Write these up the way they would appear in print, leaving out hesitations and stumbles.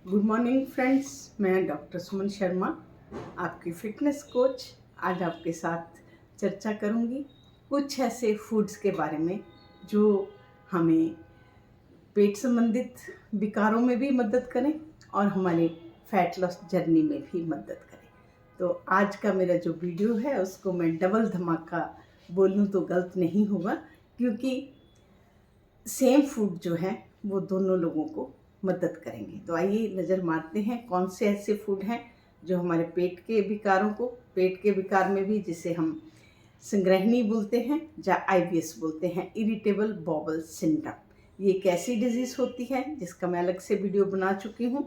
Good morning friends, मैं doctor Suman Sharma, आपकी fitness coach. आज आपके साथ चर्चा करूंगी कुछ ऐसे फूड्स के बारे में जो हमें पेट संबंधित विकारों में भी मदद करें और हमारे फैट लॉस जर्नी में भी मदद करें। तो आज का मेरा जो वीडियो है उसको मैं डबल धमाका बोलूं तो गलत नहीं होगा, क्योंकि सेम फूड जो है वो दोनों लोगों को मदद करेंगे। तो आइए नज़र मारते हैं कौन से ऐसे फूड हैं जो हमारे पेट के विकारों को, पेट के विकार में भी जिसे हम संग्रहणी बोलते हैं या आईबीएस बोलते हैं, इरिटेबल बॉवल सिंड्रोम। ये एक ऐसी डिजीज़ होती है जिसका मैं अलग से वीडियो बना चुकी हूँ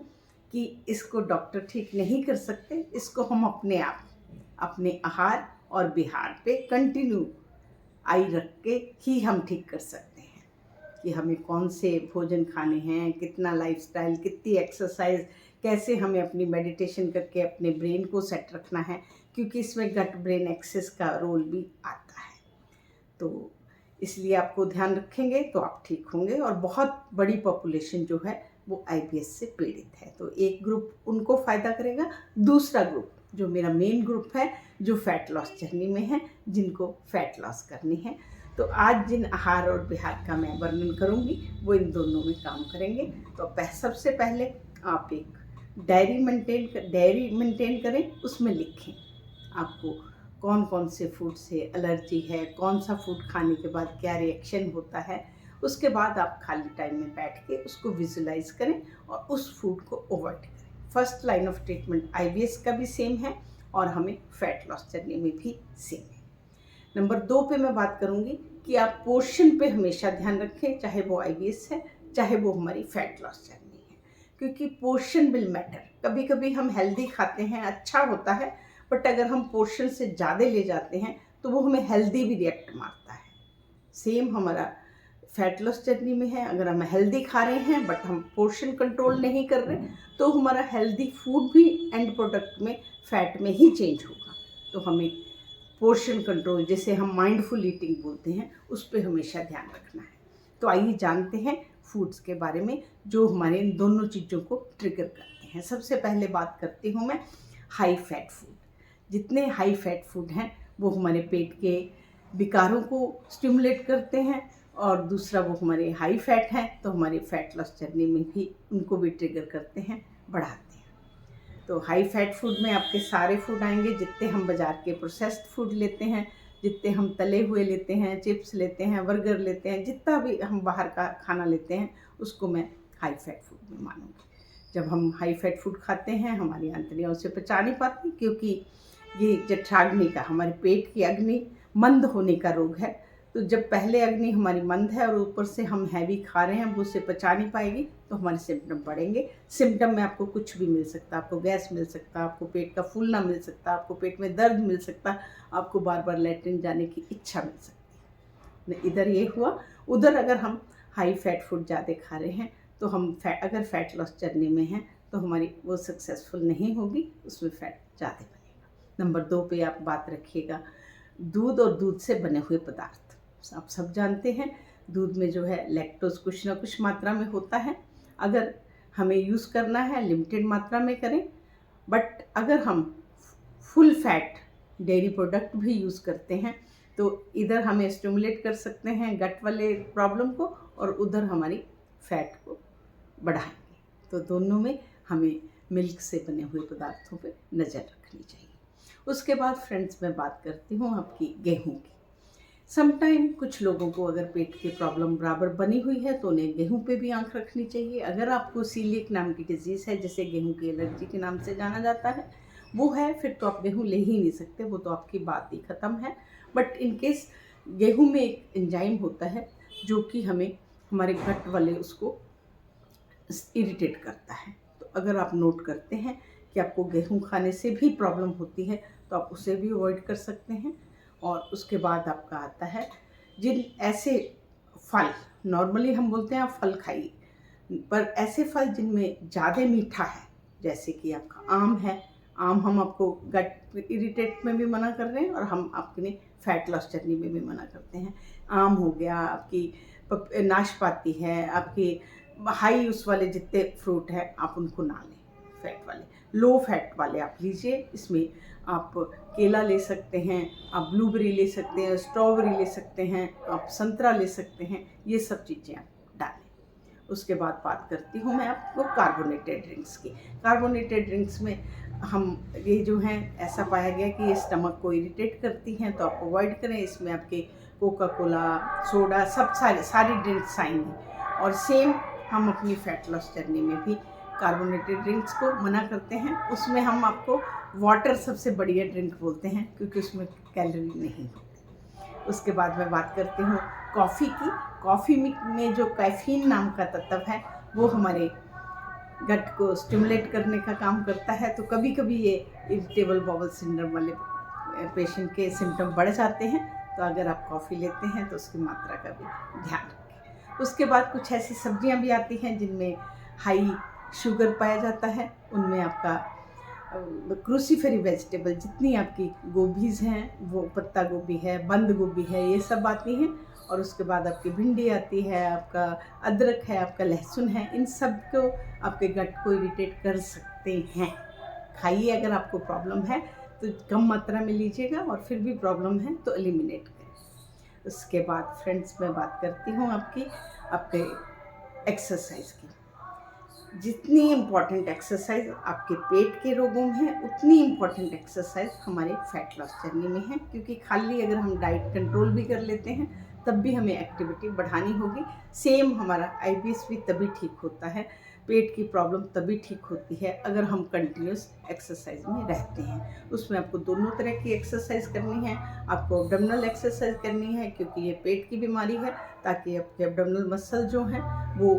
कि इसको डॉक्टर ठीक नहीं कर सकते। इसको हम अपने आप अपने आहार और विहार पे कंटिन्यू आई रख के ही हम ठीक कर सकते हैं कि हमें कौन से भोजन खाने हैं, कितना लाइफस्टाइल, कितनी एक्सरसाइज, कैसे हमें अपनी मेडिटेशन करके अपने ब्रेन को सेट रखना है, क्योंकि इसमें गट ब्रेन एक्सेस का रोल भी आता है। तो इसलिए आपको ध्यान रखेंगे तो आप ठीक होंगे। और बहुत बड़ी पॉपुलेशन जो है वो आईबीएस से पीड़ित है। तो एक ग्रुप उनको फ़ायदा करेगा, दूसरा ग्रुप जो मेरा मेन ग्रुप है जो फैट लॉस जर्नी में है, जिनको फैट लॉस करनी है। तो आज जिन आहार और विहार का मैं वर्णन करूंगी वो इन दोनों में काम करेंगे। तो सबसे पहले आप एक डायरी मेंटेन करें, उसमें लिखें आपको कौन कौन से फूड से एलर्जी है, कौन सा फूड खाने के बाद क्या रिएक्शन होता है। उसके बाद आप खाली टाइम में बैठ के उसको विजुलाइज करें और उस फूड को अवॉइड करें। First line of treatment IBS का भी सेम है और हमें फैट लॉस जर्नी में भी सेम है। नंबर 2 पे मैं बात करूंगी कि आप पोर्शन पे हमेशा ध्यान रखें, चाहे वो आईबीएस है चाहे वो हमारी फैट लॉस जर्नी है, क्योंकि पोर्शन विल मैटर। कभी कभी हम हेल्दी खाते हैं, अच्छा होता है, बट अगर हम पोर्शन से ज़्यादा ले जाते हैं तो वो हमें हेल्दी भी रिएक्ट मारता है। सेम हमारा फैट लॉस जर्नी में है। अगर हम हेल्दी खा रहे हैं बट हम पोर्शन कंट्रोल नहीं कर रहे तो हमारा हेल्दी फूड भी एंड प्रोडक्ट में फैट में ही चेंज होगा। तो हमें पोर्शन कंट्रोल, जिसे हम माइंडफुल ईटिंग बोलते हैं, उस पर हमेशा ध्यान रखना है। तो आइए जानते हैं फूड्स के बारे में जो हमारे इन दोनों चीज़ों को ट्रिगर करते हैं। सबसे पहले बात करती हूँ मैं हाई फैट फूड। जितने हाई फैट फूड हैं वो हमारे पेट के विकारों को स्टिमुलेट करते हैं, और दूसरा वो हमारे हाई फैट हैं तो हमारे फैट लॉस जर्नी में भी उनको भी ट्रिगर करते हैं, बढ़ाते हैं। तो हाई फैट फूड में आपके सारे फूड आएंगे, जितने हम बाज़ार के प्रोसेस्ड फूड लेते हैं, जितने हम तले हुए लेते हैं, चिप्स लेते हैं, बर्गर लेते हैं, जितना भी हम बाहर का खाना लेते हैं उसको मैं हाई फैट फूड में मानूंगी। जब हम हाई फैट फूड खाते हैं हमारी आंतड़ियाँ उसे पचा नहीं पाती, क्योंकि ये जठराग्नि का, हमारे पेट की अग्नि मंद होने का रोग है। तो जब पहले अग्नि हमारी मंद है और ऊपर से हम हैवी खा रहे हैं, वो उसे पचा नहीं पाएगी तो हमारे सिम्टम बढ़ेंगे। सिम्टम में आपको कुछ भी मिल सकता है, आपको गैस मिल सकता है, आपको पेट का फूलना मिल सकता है, आपको पेट में दर्द मिल सकता है, आपको बार बार लैट्रिन जाने की इच्छा मिल सकती है। इधर ये हुआ। उधर अगर हम हाई फैट फूड ज़्यादा खा रहे हैं तो हम अगर फैट लॉस जर्नी में हैं तो हमारी वो सक्सेसफुल नहीं होगी, उसमें फैट ज़्यादा बनेगा। नंबर 2 पे आप बात रखिएगा दूध और दूध से बने हुए पदार्थ। आप सब जानते हैं दूध में जो है लैक्टोज कुछ ना कुछ मात्रा में होता है। अगर हमें यूज़ करना है लिमिटेड मात्रा में करें, बट अगर हम फुल फैट डेयरी प्रोडक्ट भी यूज़ करते हैं तो इधर हमें स्टिमुलेट कर सकते हैं गट वाले प्रॉब्लम को, और उधर हमारी फैट को बढ़ाएंगे। तो दोनों में हमें मिल्क से बने हुए पदार्थों पे नज़र रखनी चाहिए। उसके बाद फ्रेंड्स मैं बात करती हूँ आपकी गेहूँ की। समटाइम कुछ लोगों को अगर पेट की प्रॉब्लम बराबर बनी हुई है तो उन्हें गेहूं पे भी आंख रखनी चाहिए। अगर आपको सीलिएक नाम की डिजीज़ है, जिसे गेहूं की एलर्जी के नाम से जाना जाता है, वो है, फिर तो आप गेहूं ले ही नहीं सकते, वो तो आपकी बात ही ख़त्म है। बट इन केस गेहूं में एक एंजाइम होता है जो कि हमें हमारे गट वाले उसको इरिटेट करता है। तो अगर आप नोट करते हैं कि आपको गेहूं खाने से भी प्रॉब्लम होती है तो आप उसे भी अवॉइड कर सकते हैं। और उसके बाद आपका आता है जिन ऐसे फल, नॉर्मली हम बोलते हैं आप फल खाइए, पर ऐसे फल जिनमें ज़्यादा मीठा है, जैसे कि आपका आम है। आम हम आपको गट इरिटेट में भी मना कर रहे हैं और हम आपके फैट लॉस जर्नी में भी मना करते हैं। आम हो गया, आपकी नाशपाती है, आपकी हाई उस वाले जितने फ्रूट हैं आप उनको ना लें, फैट वाले, लो फैट वाले आप लीजिए। इसमें आप केला ले सकते हैं, आप ब्लूबेरी ले सकते हैं, स्ट्रॉबेरी ले सकते हैं, आप संतरा ले सकते हैं, ये सब चीज़ें आप डालें। उसके बाद बात करती हूँ मैं आपको कार्बोनेटेड ड्रिंक्स की। कार्बोनेटेड ड्रिंक्स में हम ये जो हैं ऐसा पाया गया कि ये स्टमक को इरिटेट करती हैं, तो आप अवॉइड करें। इसमें आपके कोका कोला, सोडा, सब सारी ड्रिंक्स आएंगी। और सेम हम अपनी फैट लॉस जर्नी में भी कार्बोनेटेड ड्रिंक्स को मना करते हैं। उसमें हम आपको वाटर सबसे बढ़िया ड्रिंक बोलते हैं क्योंकि उसमें कैलोरी नहीं होती। उसके बाद मैं बात करती हूँ कॉफ़ी की। कॉफ़ी में जो कैफीन नाम का तत्व है वो हमारे गट को स्टिमुलेट करने का काम करता है। तो कभी कभी ये इरिटेबल बाउल सिंड्रोम वाले पेशेंट के सिम्टम बढ़ जाते हैं, तो अगर आप कॉफ़ी लेते हैं तो उसकी मात्रा का भी ध्यान रखें। उसके बाद कुछ ऐसी सब्जियां भी आती हैं जिनमें हाई शुगर पाया जाता है। उनमें आपका क्रूसीफेरी वेजिटेबल जितनी आपकी गोभीज़ हैं, वो पत्ता गोभी है, बंद गोभी है, ये सब आती हैं। और उसके बाद आपकी भिंडी आती है, आपका अदरक है, आपका लहसुन है। इन सब को आपके गट को इरिटेट कर सकते हैं। खाइए, अगर आपको प्रॉब्लम है तो कम मात्रा में लीजिएगा, और फिर भी प्रॉब्लम है तो एलिमिनेट करें। उसके बाद फ्रेंड्स मैं बात करती हूँ आपके एक्सरसाइज की। जितनी इम्पॉर्टेंट एक्सरसाइज आपके पेट के रोगों में है, उतनी इम्पॉर्टेंट एक्सरसाइज हमारे फैट लॉस जर्नी में है। क्योंकि खाली अगर हम डाइट कंट्रोल भी कर लेते हैं तब भी हमें एक्टिविटी बढ़ानी होगी। सेम हमारा IBS भी तभी ठीक होता है, पेट की प्रॉब्लम तभी ठीक होती है अगर हम कंटिन्यूस एक्सरसाइज में रहते हैं। उसमें आपको दोनों तरह की एक्सरसाइज करनी है। आपको एब्डोमिनल एक्सरसाइज करनी है क्योंकि ये पेट की बीमारी है, ताकि आपके एब्डोमिनल मसल जो हैं वो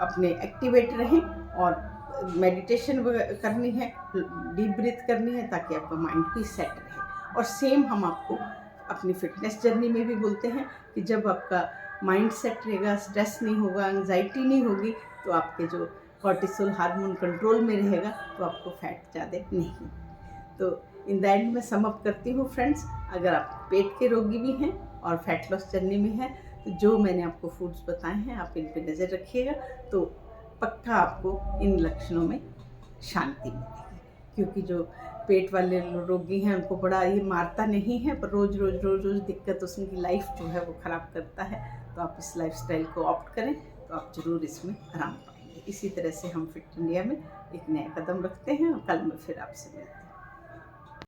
अपने एक्टिवेट रहें। और मेडिटेशन करनी है, डीप ब्रीथ करनी है, ताकि आपका माइंड भी सेट रहे। और सेम हम आपको अपनी फिटनेस जर्नी में भी बोलते हैं कि जब आपका माइंड सेट रहेगा, स्ट्रेस नहीं होगा, एंग्जाइटी नहीं होगी, तो आपके जो कॉर्टिसोल हार्मोन कंट्रोल में रहेगा, तो आपको फैट ज़्यादा नहीं। तो इन द एंड में सम अप करती हूँ फ्रेंड्स, अगर आप पेट के रोगी भी हैं और फैट लॉस जर्नी में हैं, तो जो मैंने आपको फूड्स बताए हैं आप इन पे नज़र रखिएगा, तो पक्का आपको इन लक्षणों में शांति मिलेगी। क्योंकि जो पेट वाले रोगी हैं उनको बड़ा ये मारता नहीं है, पर रोज़ रोज़ दिक्कत उनकी लाइफ जो है वो ख़राब करता है। तो आप इस लाइफस्टाइल को ऑप्ट करें तो आप ज़रूर इसमें आराम पाएंगे। इसी तरह से हम फिट इंडिया में एक नया कदम रखते हैं, और कल मैं फिर आपसे मिलती हूँ।